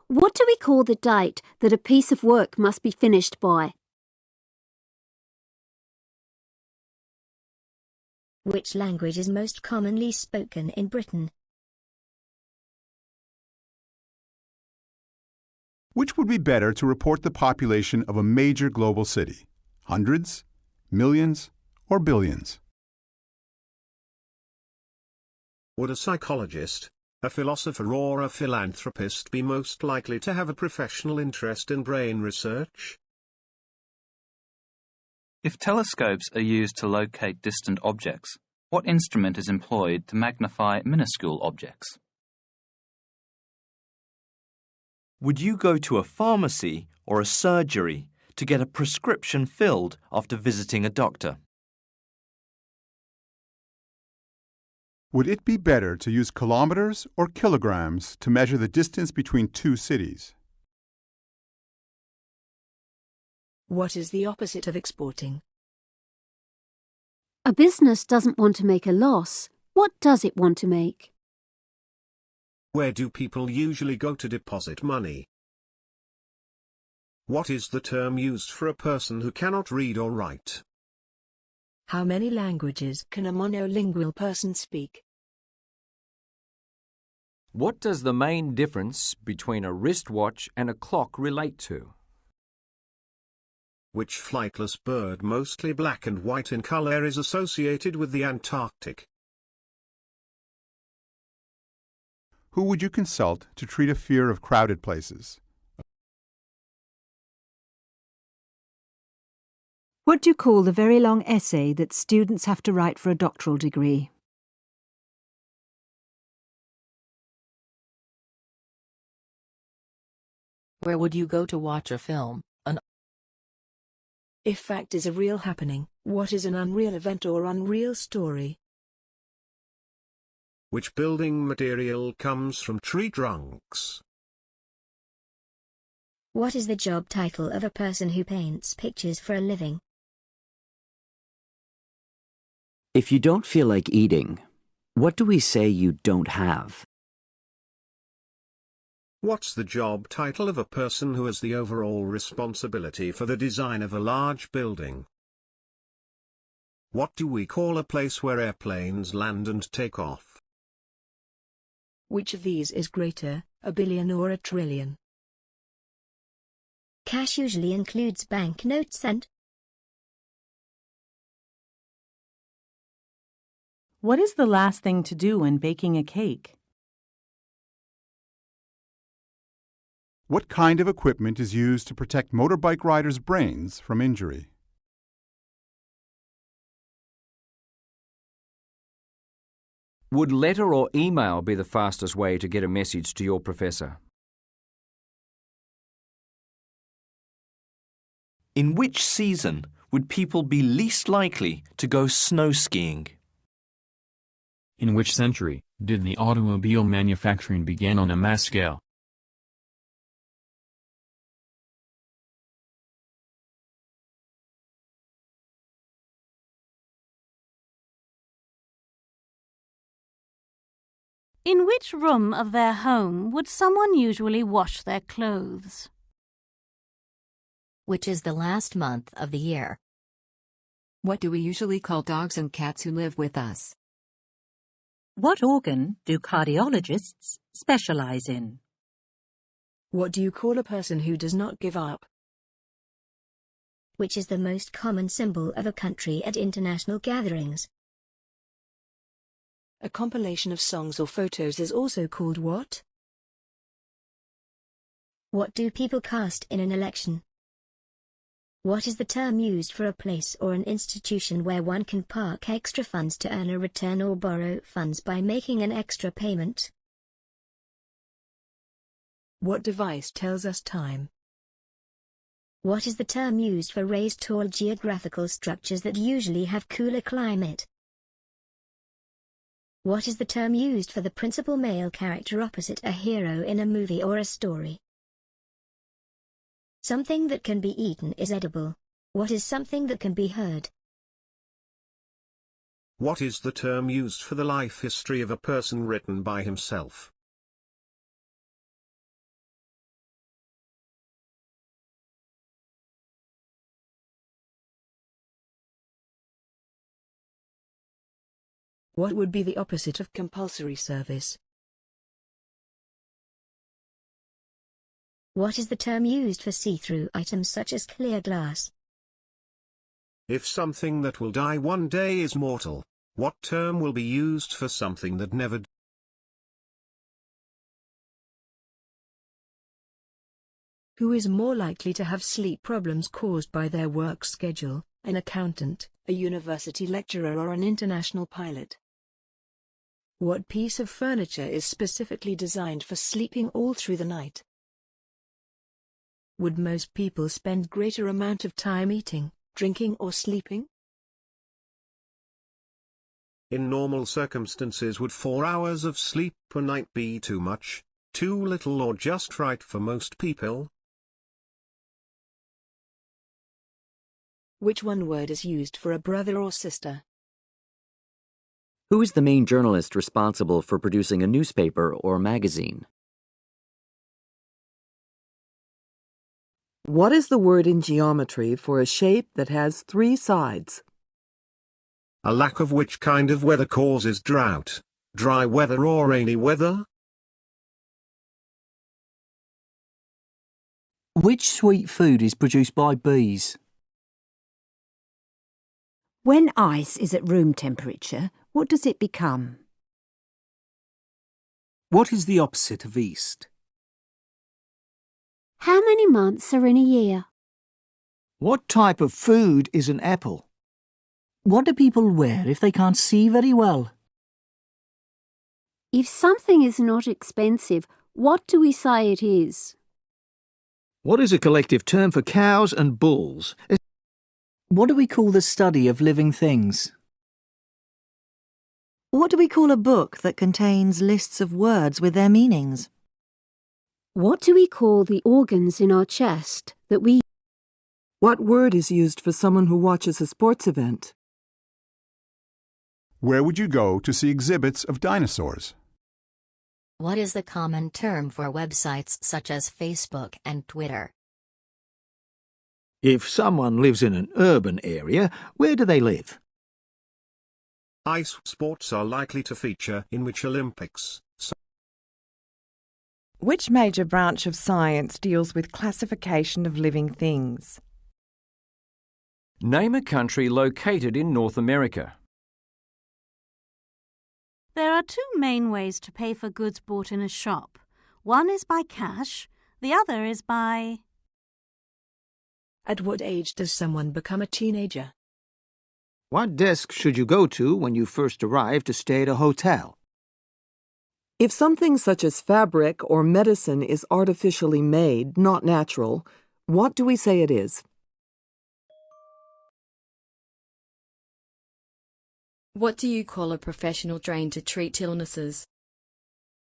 What do we call the date that a piece of work must be finished by? Which language is most commonly spoken in Britain? Which would be better to report the population of a major global city? Hundreds, millions, or billions? Would a psychologist, a philosopher or a philanthropist be most likely to have a professional interest in brain research? If telescopes are used to locate distant objects, what instrument is employed to magnify minuscule objects? Would you go to a pharmacy or a surgery to get a prescription filled after visiting a doctor? Would it be better to use kilometers or kilograms to measure the distance between two cities? What is the opposite of exporting? A business doesn't want to make a loss. What does it want to make? Where do people usually go to deposit money? What is the term used for a person who cannot read or write? How many languages can a monolingual person speak? What does the main difference between a wristwatch and a clock relate to? Which flightless bird, mostly black and white in color, is associated with the Antarctic? Who would you consult to treat a fear of crowded places? What do you call the very long essay that students have to write for a doctoral degree? Where would you go to watch a film? If fact is a real happening, what is an unreal event or unreal story? Which building material comes from tree trunks? What is the job title of a person who paints pictures for a living? If you don't feel like eating, what do we say you don't have? What's the job title of a person who has the overall responsibility for the design of a large building? What do we call a place where airplanes land and take off? Which of these is greater, a billion or a trillion? Cash usually includes banknotes and... What is the last thing to do when baking a cake? What kind of equipment is used to protect motorbike riders' brains from injury? Would letter or email be the fastest way to get a message to your professor? In which season would people be least likely to go snow skiing? In which century did the automobile manufacturing begin on a mass scale? In which room of their home would someone usually wash their clothes? Which is the last month of the year? What do we usually call dogs and cats who live with us? What organ do cardiologists specialize in? What do you call a person who does not give up? Which is the most common symbol of a country at international gatherings? A compilation of songs or photos is also called what? What do people cast in an election? What is the term used for a place or an institution where one can park extra funds to earn a return or borrow funds by making an extra payment? What device tells us time? What is the term used for raised tall geographical structures that usually have cooler climate? What is the term used for the principal male character opposite a hero in a movie or a story? Something that can be eaten is edible. What is something that can be heard? What is the term used for the life history of a person written by himself? What would be the opposite of compulsory service? What is the term used for see-through items such as clear glass? If something that will die one day is mortal, what term will be used for something that never dies? Who is more likely to have sleep problems caused by their work schedule, an accountant, a university lecturer, or an international pilot? What piece of furniture is specifically designed for sleeping all through the night? Would most people spend greater amount of time eating, drinking, or sleeping? In normal circumstances, would 4 hours of sleep per night be too much, too little, or just right for most people? Which one word is used for a brother or sister? Who is the main journalist responsible for producing a newspaper or magazine? What is the word in geometry for a shape that has 3 sides? A lack of which kind of weather causes drought, dry weather or rainy weather? Which sweet food is produced by bees? When ice is at room temperature, what does it become? What is the opposite of east? How many months are in a year? What type of food is an apple? What do people wear if they can't see very well? If something is not expensive, what do we say it is? What is a collective term for cows and bulls? What do we call the study of living things? What do we call a book that contains lists of words with their meanings? What do we call the organs in our chest that we... What word is used for someone who watches a sports event? Where would you go to see exhibits of dinosaurs? What is the common term for websites such as Facebook and Twitter? If someone lives in an urban area, where do they live? Ice sports are likely to feature in which Olympics? Which major branch of science deals with classification of living things? Name a country located in North America. There are 2 main ways to pay for goods bought in a shop. One is by cash, the other is by... At what age does someone become a teenager? What desk should you go to when you first arrive to stay at a hotel? If something such as fabric or medicine is artificially made, not natural, what do we say it is? What do you call a professional trained to treat illnesses?